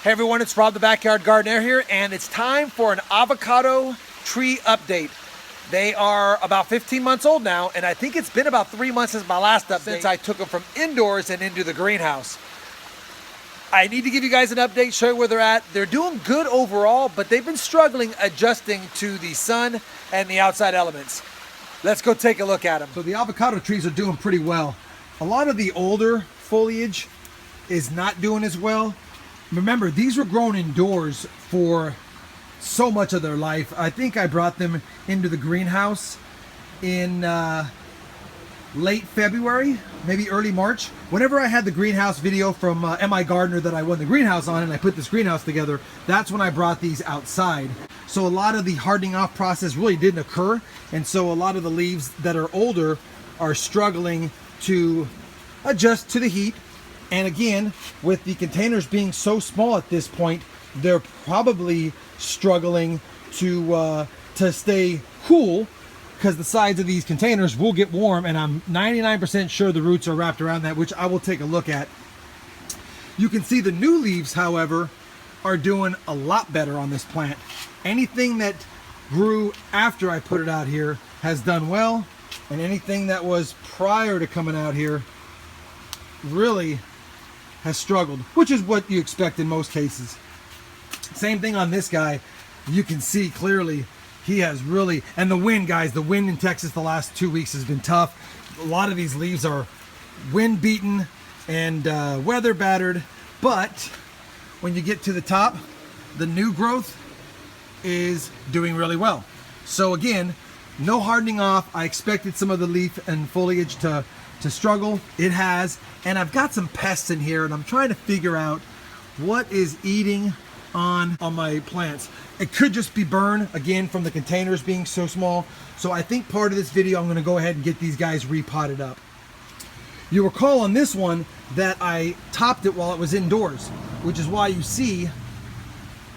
Hey everyone, it's Rob the Backyard Gardener here, and it's time for an avocado tree update. They are about 15 months old now, and I think it's been about 3 months since my last update, since I took them from indoors and into the greenhouse. I need to give you guys an update, show you where they're at. They're doing good overall, but they've been struggling adjusting to the sun and the outside elements. Let's go take a look at them. So the avocado trees are doing pretty well. A lot of the older foliage is not doing as well. Remember, these were grown indoors for so much of their life. I think I brought them into the greenhouse in late February, maybe early March. Whenever I had the greenhouse video from MI Gardener that I won the greenhouse on, and I put this greenhouse together, that's when I brought these outside. So a lot of the hardening off process really didn't occur, and so a lot of the leaves that are older are struggling to adjust to the heat. And again, with the containers being so small at this point, they're probably struggling to stay cool, because the sides of these containers will get warm, and I'm 99% sure the roots are wrapped around that, which I will take a look at. You can see the new leaves, however, are doing a lot better on this plant. Anything that grew after I put it out here has done well, and anything that was prior to coming out here really has struggled, which is what you expect in most cases. Same thing on this guy. You can see clearly he has really, and the wind, guys, the wind in Texas the last 2 weeks has been tough. A lot of these leaves are wind beaten and weather battered, but when you get to the top, the new growth is doing really well. So again, no hardening off. I expected some of the leaf and foliage to struggle. It has, and I've got some pests in here, and I'm trying to figure out what is eating on my plants. It could just be burn, again, from the containers being so small. So I think part of this video, I'm going to go ahead and get these guys repotted up. You recall on this one that I topped it while it was indoors, which is why you see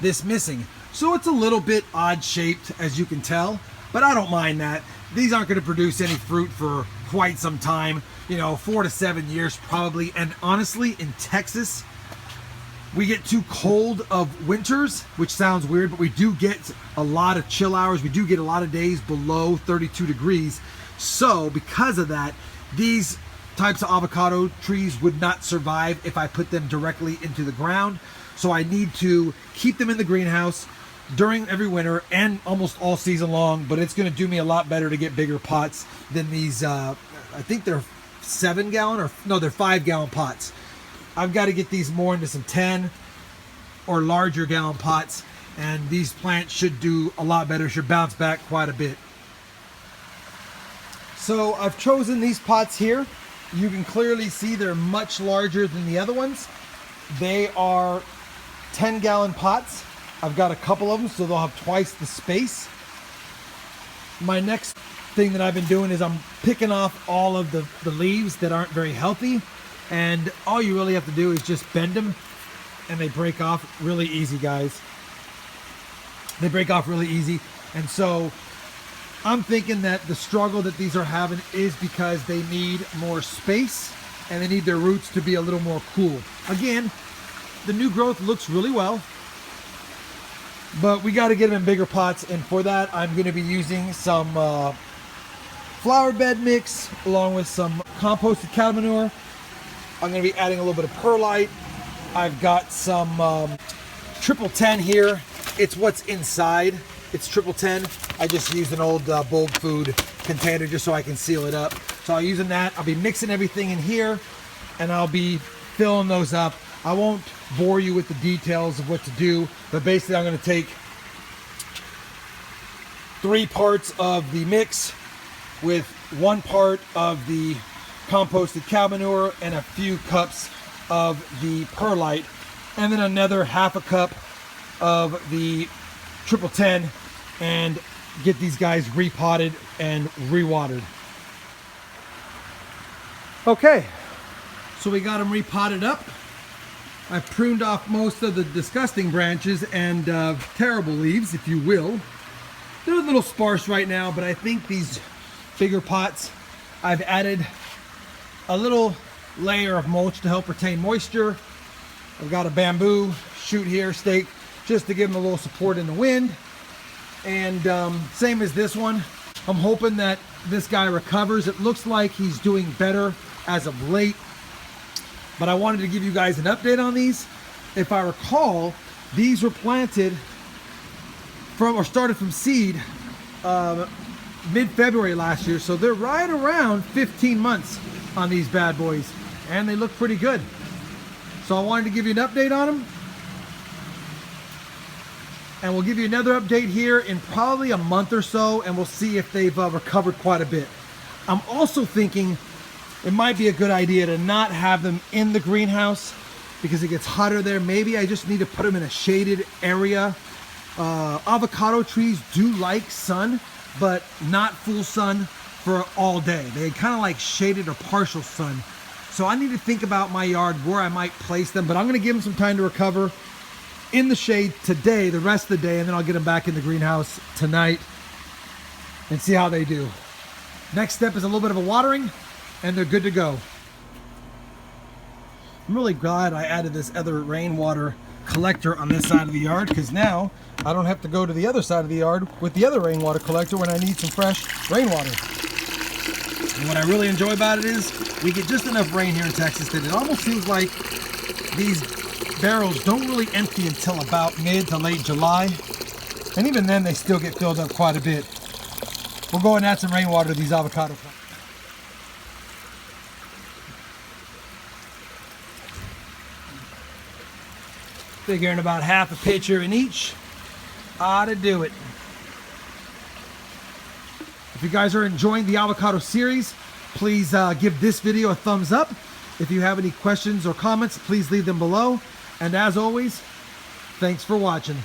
this missing. So it's a little bit odd shaped, as you can tell, but I don't mind that. These aren't going to produce any fruit for quite some time, 4 to 7 years probably. And honestly, in Texas, we get too cold of winters, which sounds weird, but we do get a lot of chill hours. We do get a lot of days below 32 degrees. So because of that, these types of avocado trees would not survive if I put them directly into the ground. So I need to keep them in the greenhouse during every winter and almost all season long, but it's going to do me a lot better to get bigger pots than these. I think they're 7 gallon, or no, they're 5 gallon pots. I've got to get these more into some 10 or larger gallon pots, and these plants should do a lot better, should bounce back quite a bit. So I've chosen these pots here. You can clearly see they're much larger than the other ones. They are 10 gallon pots. I've got a couple of them, so they'll have twice the space. My next thing that I've been doing is I'm picking off all of the leaves that aren't very healthy, and all you really have to do is just bend them, and they break off really easy, guys. They break off really easy. And so I'm thinking that the struggle that these are having is because they need more space, and they need their roots to be a little more cool. Again, the new growth looks really well, but we got to get them in bigger pots, and for that I'm going to be using some flower bed mix along with some composted cow manure. I'm going to be adding a little bit of perlite. I've got some triple 10 here. It's what's inside. It's triple 10. I just used an old bulk food container just so I can seal it up. So I'll be using that. I'll be mixing everything in here, and I'll be filling those up. I won't bore you with the details of what to do, but basically I'm going to take 3 parts of the mix with 1 part of the composted cow manure and a few cups of the perlite, and then another half a cup of the triple 10, and get these guys repotted and rewatered. Okay, so we got them repotted up. I pruned off most of the disgusting branches and terrible leaves, if you will. They're a little sparse right now, but I think these bigger pots, I've added a little layer of mulch to help retain moisture. I've got a bamboo shoot here, stake, just to give them a little support in the wind. And same as this one. I'm hoping that this guy recovers. It looks like he's doing better as of late. But I wanted to give you guys an update on these. If I recall, these were planted from, or started from seed mid-February last year. So they're right around 15 months on these bad boys. And they look pretty good. So I wanted to give you an update on them. And we'll give you another update here in probably a month or so, and we'll see if they've recovered quite a bit. I'm also thinking it might be a good idea to not have them in the greenhouse because it gets hotter there. Maybe I just need to put them in a shaded area. Avocado trees do like sun, but not full sun for all day. They kind of like shaded or partial sun. So I need to think about my yard where I might place them, but I'm going to give them some time to recover in the shade today, the rest of the day, and then I'll get them back in the greenhouse tonight and see how they do. Next step is a little bit of a watering, and they're good to go. I'm really glad I added this other rainwater collector on this side of the yard, because now I don't have to go to the other side of the yard with the other rainwater collector when I need some fresh rainwater. And what I really enjoy about it is we get just enough rain here in Texas that it almost seems like these barrels don't really empty until about mid to late July, and even then they still get filled up quite a bit. We'll go and add some rainwater to these avocado plants. Figuring about half a pitcher in each ought to do it. If you guys are enjoying the avocado series, please give this video a thumbs up. If you have any questions or comments, please leave them below. And as always, thanks for watching.